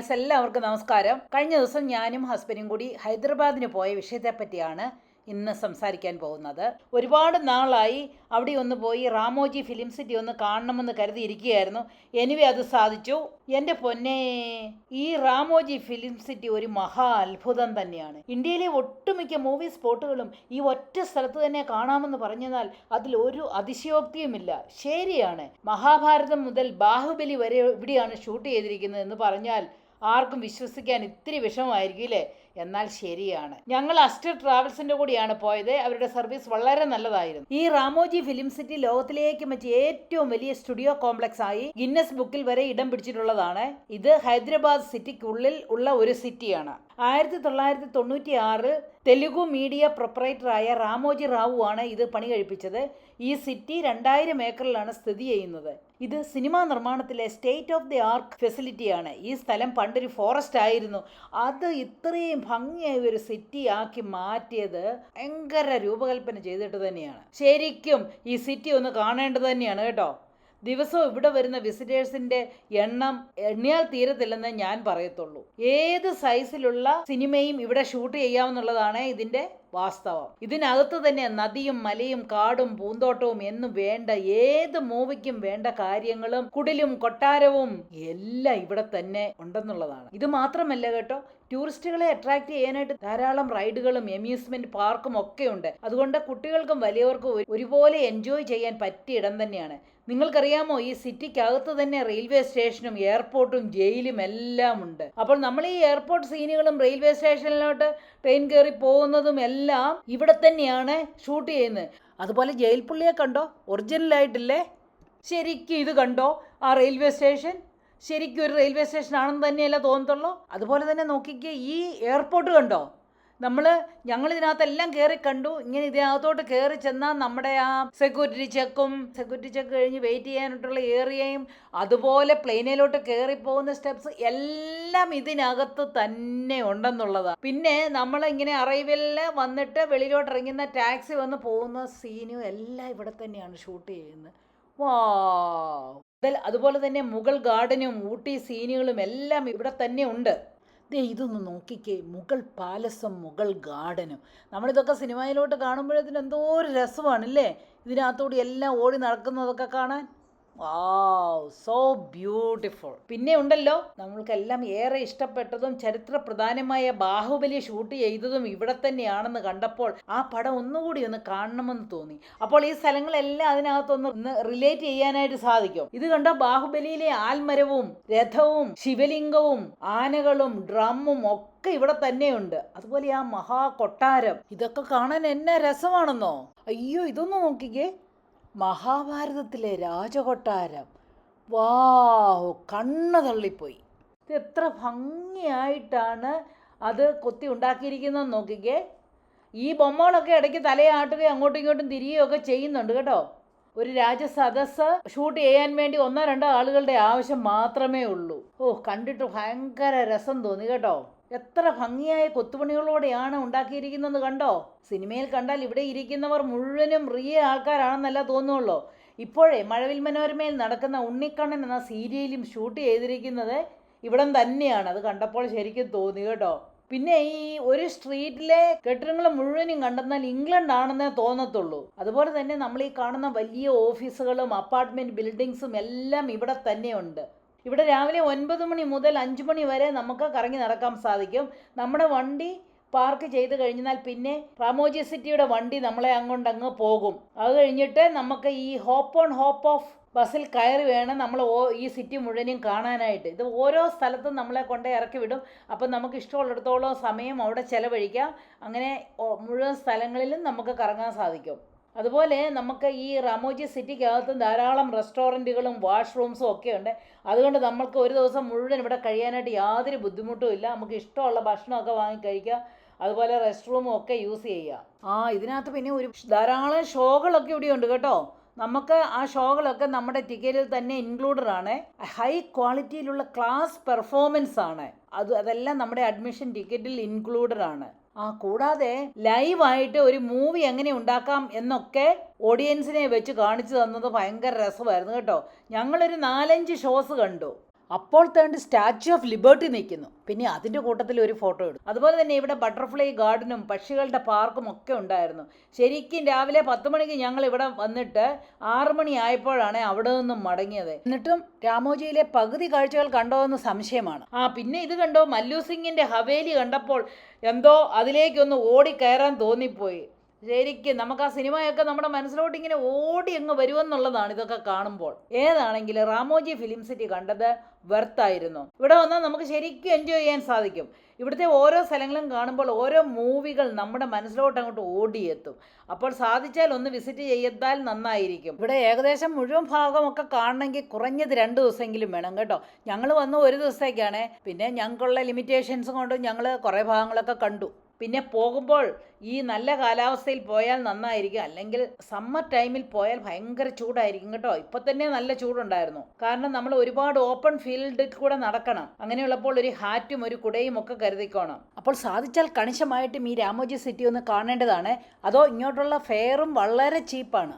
Guys, എല്ലാവർക്കും നമസ്കാരം. കഴിഞ്ഞ ദിവസം ഞാനും ഹസ്ബൻഡും കൂടി ഹൈദരാബാദിന് പോയ വിഷയത്തെ പറ്റിയാണ് ഇന്ന് സംസാരിക്കാൻ പോകുന്നത്. ഒരുപാട് നാളായി അവിടെ ഒന്ന് പോയി റാമോജി ഫിലിം സിറ്റി ഒന്ന് കാണണമെന്ന് കരുതിയിരിക്കുകയായിരുന്നു. എനിവേ അത് സാധിച്ചു. എൻ്റെ പൊന്നെ, ഈ റാമോജി ഫിലിം സിറ്റി ഒരു മഹാ അത്ഭുതം തന്നെയാണ്. ഇന്ത്യയിലെ ഒട്ടുമിക്ക മൂവി സ്പോട്ടുകളും ഈ ഒറ്റ സ്ഥലത്ത് തന്നെ കാണാമെന്ന് പറഞ്ഞാൽ അതിൽ ഒരു അതിശയോക്തിയുമില്ല. ശരിയാണ്, മഹാഭാരതം മുതൽ ബാഹുബലി വരെ ഇവിടെയാണ് ഷൂട്ട് ചെയ്തിരിക്കുന്നത് എന്ന് പറഞ്ഞാൽ ആർക്കും വിശ്വസിക്കാൻ ഇത്തിരി വിഷമമായിരിക്കും അല്ലേ? എന്നാൽ ശരിയാണ്. ഞങ്ങൾ അസ്റ്റർ ട്രാവൽസിന്റെ കൂടിയാണ് പോയത്. അവരുടെ സർവീസ് വളരെ നല്ലതായിരുന്നു. ഈ റാമോജി ഫിലിം സിറ്റി ലോകത്തിലേക്ക് വെച്ച് ഏറ്റവും വലിയ സ്റ്റുഡിയോ കോംപ്ലക്സ് ആയി ഗിന്നസ് ബുക്കിൽ വരെ ഇടം പിടിച്ചിട്ടുള്ളതാണ്. ഇത് ഹൈദരാബാദ് സിറ്റിക്കുള്ളിൽ ഉള്ള ഒരു സിറ്റിയാണ്. 1996 തെലുഗു മീഡിയ പ്രൊപ്പറേറ്ററായ രാമോജി റാവു ആണ് ഇത് പണി കഴിപ്പിച്ചത്. ഈ സിറ്റി 2000 ഏക്കറിലാണ് സ്ഥിതി ചെയ്യുന്നത്. ഇത് സിനിമാ നിർമ്മാണത്തിലെ സ്റ്റേറ്റ് ഓഫ് ദി ആർട്ട് ഫെസിലിറ്റിയാണ്. ഈ സ്ഥലം പണ്ടൊരു ഫോറസ്റ്റ് ആയിരുന്നു. അത് ഇത്രയും ഭംഗിയായി ഒരു സിറ്റി ആക്കി മാറ്റിയത് ഭയങ്കര രൂപകൽപ്പന ചെയ്തിട്ട് തന്നെയാണ്. ശരിക്കും ഈ സിറ്റി ഒന്ന് കാണേണ്ടത് തന്നെയാണ് കേട്ടോ. ദിവസവും ഇവിടെ വരുന്ന വിസിറ്റേഴ്സിന്റെ എണ്ണം എണ്ണിയാൽ തീരത്തില്ലെന്ന് ഞാൻ പറയത്തുള്ളൂ. ഏത് സൈസിലുള്ള സിനിമയും ഇവിടെ ഷൂട്ട് ചെയ്യാമെന്നുള്ളതാണ് ഇതിന്റെ വാസ്തവം. ഇതിനകത്ത് തന്നെ നദിയും മലയും കാടും പൂന്തോട്ടവും എന്നും വേണ്ട ഏത് മൂവിക്കും വേണ്ട കാര്യങ്ങളും കുടിലും കൊട്ടാരവും എല്ലാം ഇവിടെ തന്നെ ഉണ്ടെന്നുള്ളതാണ്. ഇത് മാത്രമല്ല കേട്ടോ, ടൂറിസ്റ്റുകളെ അട്രാക്ട് ചെയ്യാനായിട്ട് ധാരാളം റൈഡുകളും അമ്യൂസ്മെന്റ് പാർക്കും ഒക്കെ ഉണ്ട്. അതുകൊണ്ട് കുട്ടികൾക്കും വലിയവർക്കും ഒരുപോലെ എൻജോയ് ചെയ്യാൻ പറ്റിയ ഇടം തന്നെയാണ്. നിങ്ങൾക്കറിയാമോ, ഈ സിറ്റിക്കകത്ത് തന്നെ റെയിൽവേ സ്റ്റേഷനും എയർപോർട്ടും ജയിലും എല്ലാം ഉണ്ട്. അപ്പോൾ നമ്മൾ ഈ എയർപോർട്ട് സീനുകളും റെയിൽവേ സ്റ്റേഷനിലോട്ട് ട്രെയിൻ കയറി പോകുന്നതും എല്ലാം ഇവിടെ തന്നെയാണ് ഷൂട്ട് ചെയ്യുന്നത്. അതുപോലെ ജയിൽ പുള്ളിയെ കണ്ടോ? ഒറിജിനലായിട്ടില്ലേ? ശരിക്കും ഇത് കണ്ടോ? ആ റെയിൽവേ സ്റ്റേഷൻ ശരിക്കും ഒരു റെയിൽവേ സ്റ്റേഷൻ ആണെന്ന് തന്നെയല്ല തോന്നത്തുള്ളൂ. അതുപോലെ തന്നെ നോക്കിക്കേ, ഈ എയർപോർട്ട് കണ്ടോ? ഞങ്ങൾ ഇതിനകത്തെല്ലാം കയറി കണ്ടു. ഇങ്ങനെ ഇതിനകത്തോട്ട് കയറി ചെന്നാൽ നമ്മുടെ ആ സെക്യൂരിറ്റി ചെക്ക് കഴിഞ്ഞ് വെയിറ്റ് ചെയ്യാനായിട്ടുള്ള ഏരിയയും അതുപോലെ പ്ലെയിനിലോട്ട് കയറി പോകുന്ന സ്റ്റെപ്സ് എല്ലാം ഇതിനകത്ത് തന്നെ ഉണ്ടെന്നുള്ളതാണ്. പിന്നെ നമ്മളിങ്ങനെ അറൈവലിൽ വന്നിട്ട് വെളിയിലോട്ട് ഇറങ്ങുന്ന ടാക്സി വന്ന് പോകുന്ന സീനും എല്ലാം ഇവിടെ തന്നെയാണ് ഷൂട്ട് ചെയ്യുന്നത്. അതുപോലെ തന്നെ മുഗൾ ഗാർഡനും ഊട്ടി സീനുകളും എല്ലാം ഇവിടെ തന്നെ ഉണ്ട്. ഇതൊന്ന് നോക്കിക്കേ, മുഗൾ പാലസും മുഗൾ ഗാർഡനും. നമ്മളിതൊക്കെ സിനിമയിലോട്ട് കാണുമ്പോഴത്തേന് എന്തോ ഒരു രസമാണല്ലേ ഇതിനകത്തോടെ എല്ലാം ഓടി നടക്കുന്നതൊക്കെ കാണാൻ. വാവ്, സോ ബ്യൂട്ടിഫുൾ. പിന്നെ ഉണ്ടല്ലോ, നമ്മൾക്കെല്ലാം ഏറെ ഇഷ്ടപ്പെട്ടതും ചരിത്ര പ്രധാനമായ ബാഹുബലി ഷൂട്ട് ചെയ്തതും ഇവിടെ തന്നെയാണെന്ന് കണ്ടപ്പോൾ ആ പടം ഒന്നുകൂടി ഒന്ന് കാണണമെന്ന് തോന്നി. അപ്പോൾ ഈ സ്ഥലങ്ങളെല്ലാം അതിനകത്തൊന്ന് റിലേറ്റ് ചെയ്യാനായിട്ട് സാധിക്കും. ഇത് കണ്ടോ, ബാഹുബലിയിലെ ആൽമരവും രഥവും ശിവലിംഗവും ആനകളും ഡ്രമ്മും ഒക്കെ ഇവിടെ തന്നെയുണ്ട്. അതുപോലെ ആ മഹാ കൊട്ടാരം, ഇതൊക്കെ കാണാൻ എന്നാ രസമാണെന്നോ. അയ്യോ, ഇതൊന്ന് നോക്കിക്കേ, മഹാഭാരതത്തിലെ രാജകൊട്ടാരം. വാവ്, കണ്ണ് തള്ളിപ്പോയി. ഇത് എത്ര ഭംഗിയായിട്ടാണ് അത് കൊത്തി ഉണ്ടാക്കിയിരിക്കുന്നതെന്ന് നോക്കിക്കേ. ഈ ബൊമ്മകളൊക്കെ ഇടയ്ക്ക് തലയാട്ടുകയും അങ്ങോട്ടും ഇങ്ങോട്ടും തിരിയുകയൊക്കെ ചെയ്യുന്നുണ്ട് കേട്ടോ. ഒരു രാജസദസ്സ് ഷൂട്ട് ചെയ്യാൻ വേണ്ടി 1-2 ആളുകളുടെ ആവശ്യം മാത്രമേ ഉള്ളൂ. കണ്ടിട്ട് ഭയങ്കര രസം തോന്നി കേട്ടോ. എത്ര ഭംഗിയായ കൊത്തുപണികളോടെയാണ് ഉണ്ടാക്കിയിരിക്കുന്നത് കണ്ടോ. സിനിമയിൽ കണ്ടാൽ ഇവിടെ ഇരിക്കുന്നവർ മുഴുവനും റിയൽ ആൾക്കാരാണെന്നല്ല തോന്നുള്ളൂ. ഇപ്പോഴേ മഴവിൽ മനോരമയിൽ നടക്കുന്ന ഉണ്ണിക്കണ്ണൻ എന്ന സീരിയലും ഷൂട്ട് ചെയ്തിരിക്കുന്നത് ഇവിടം തന്നെയാണ്. അത് കണ്ടപ്പോൾ ശരിക്കും തോന്നി കേട്ടോ. പിന്നെ ഈ ഒരു സ്ട്രീറ്റിലെ കെട്ടിടങ്ങൾ മുഴുവനും കണ്ടെന്നാൽ ഇംഗ്ലണ്ട് ആണെന്നേ തോന്നത്തുള്ളൂ. അതുപോലെ തന്നെ നമ്മൾ ഈ കാണുന്ന വലിയ ഓഫീസുകളും അപ്പാർട്ട്മെന്റ് ബിൽഡിങ്സും എല്ലാം ഇവിടെ തന്നെയുണ്ട്. ഇവിടെ രാവിലെ 9 മണി മുതൽ 5 മണി വരെ നമുക്ക് കറങ്ങി നടക്കാൻ സാധിക്കും. നമ്മുടെ വണ്ടി പാർക്ക് ചെയ്ത് കഴിഞ്ഞാൽ പിന്നെ റാമോജി സിറ്റിയുടെ വണ്ടി നമ്മളെ അങ്ങ് പോകും. അത് കഴിഞ്ഞിട്ട് നമുക്ക് ഈ ഹോപ്പ് ഓൺ ഹോപ്പ് ഓഫ് ബസ്സിൽ കയറി വേണം നമ്മൾ ഈ സിറ്റി മുഴുവനും കാണാനായിട്ട്. ഇത് ഓരോ സ്ഥലത്തും നമ്മളെ കൊണ്ട് ഇറക്കി വിടും. അപ്പം നമുക്ക് ഇഷ്ടമുള്ളിടത്തോളം സമയം അവിടെ ചിലവഴിക്കാം. അങ്ങനെ മുഴുവൻ സ്ഥലങ്ങളിലും നമുക്ക് കറങ്ങാൻ സാധിക്കും. അതുപോലെ നമുക്ക് ഈ റാമോജി സിറ്റിക്കകത്ത് ധാരാളം റെസ്റ്റോറൻറ്റുകളും വാഷ്റൂംസും ഒക്കെ ഉണ്ട്. അതുകൊണ്ട് നമുക്ക് ഒരു ദിവസം മുഴുവൻ ഇവിടെ കഴിയാനായിട്ട് യാതൊരു ബുദ്ധിമുട്ടും ഇല്ല. നമുക്ക് ഇഷ്ടമുള്ള ഭക്ഷണമൊക്കെ വാങ്ങി കഴിക്കാം. അതുപോലെ റെസ്റ്റ് റൂമും ഒക്കെ യൂസ് ചെയ്യാം. ഇതിനകത്ത് പിന്നെ ധാരാളം ഷോകളൊക്കെ ഇവിടെ ഉണ്ട് കേട്ടോ. നമുക്ക് ആ ഷോകളൊക്കെ നമ്മുടെ ടിക്കറ്റിൽ തന്നെ ഇൻക്ലൂഡഡ് ആണ്. ഹൈ ക്വാളിറ്റിയിലുള്ള ക്ലാസ് പെർഫോമൻസ് ആണ്. അതെല്ലാം നമ്മുടെ അഡ്മിഷൻ ടിക്കറ്റിൽ ഇൻക്ലൂഡഡ് ആണ്. കൂടാതെ ലൈവായിട്ട് ഒരു മൂവി എങ്ങനെ ഉണ്ടാക്കാം എന്നൊക്കെ ഓഡിയൻസിനെ വെച്ച് കാണിച്ചു തന്നത് ഭയങ്കര രസമായിരുന്നു കേട്ടോ. ഞങ്ങളൊരു 4-5 ഷോസ് കണ്ടു. അപ്പോൾ തേണ്ടി സ്റ്റാച്യു ഓഫ് ലിബർട്ടി നിൽക്കുന്നു. പിന്നെ അതിൻ്റെ കൂട്ടത്തിൽ ഒരു ഫോട്ടോ ഇടും. അതുപോലെ തന്നെ ഇവിടെ ബട്ടർഫ്ലൈ ഗാർഡനും പക്ഷികളുടെ പാർക്കും ഒക്കെ ഉണ്ടായിരുന്നു. ശരിക്കും രാവിലെ 10 മണിക്ക് ഞങ്ങൾ ഇവിടെ വന്നിട്ട് 6 മണി ആയപ്പോഴാണ് അവിടെ നിന്നും മടങ്ങിയത്. എന്നിട്ടും രാമോജിയിലെ പകുതി കാഴ്ചകൾ കണ്ടോ എന്ന് സംശയമാണ്. പിന്നെ ഇത് കണ്ടോ, മല്ലു സിംഗിൻ്റെ ഹവേലി കണ്ടപ്പോൾ എന്തോ അതിലേക്കൊന്ന് ഓടി കയറാൻ തോന്നിപ്പോയി. ശരിക്കും നമുക്ക് ആ സിനിമയൊക്കെ നമ്മുടെ മനസ്സിലോട്ട് ഇങ്ങനെ ഓടി അങ്ങ് വരുമെന്നുള്ളതാണ് ഇതൊക്കെ കാണുമ്പോൾ. ഏതാണെങ്കിലും രാമോജി ഫിലിം സിറ്റി കണ്ടത് വെർത്തായിരുന്നു. ഇവിടെ വന്നാൽ നമുക്ക് ശരിക്കും എൻജോയ് ചെയ്യാൻ സാധിക്കും. ഇവിടുത്തെ ഓരോ സ്ഥലങ്ങളും കാണുമ്പോൾ ഓരോ മൂവികൾ നമ്മുടെ മനസ്സിലോട്ട് അങ്ങോട്ട് ഓടിയെത്തും. അപ്പോൾ സാധിച്ചാൽ ഒന്ന് വിസിറ്റ് ചെയ്താൽ നന്നായിരിക്കും. ഇവിടെ ഏകദേശം മുഴുവൻ ഭാഗമൊക്കെ കാണണമെങ്കിൽ കുറഞ്ഞത് 2 ദിവസമെങ്കിലും വേണം കേട്ടോ. ഞങ്ങൾ വന്ന് 1 ദിവസത്തേക്കാണ്. പിന്നെ ഞങ്ങൾക്കുള്ള ലിമിറ്റേഷൻസ് കൊണ്ട് ഞങ്ങൾ കുറേ ഭാഗങ്ങളൊക്കെ കണ്ടു. പിന്നെ പോകുമ്പോൾ ഈ നല്ല കാലാവസ്ഥയിൽ പോയാൽ നന്നായിരിക്കും. അല്ലെങ്കിൽ സമ്മർ ടൈമിൽ പോയാൽ ഭയങ്കര ചൂടായിരിക്കും കേട്ടോ. ഇപ്പം തന്നെ നല്ല ചൂടുണ്ടായിരുന്നു. കാരണം നമ്മൾ ഒരുപാട് ഓപ്പൺ ഫീൽഡിൽ കൂടെ നടക്കണം. അങ്ങനെയുള്ളപ്പോൾ ഒരു ഹാറ്റും ഒരു കുടയും ഒക്കെ കരുതിക്കോണം. അപ്പോൾ സാധിച്ചാൽ കണിശമായിട്ടും ഈ രാമോജി സിറ്റി ഒന്ന് കാണേണ്ടതാണ്. അതോ ഇങ്ങോട്ടുള്ള ഫെയറും വളരെ ചീപ്പാണ്.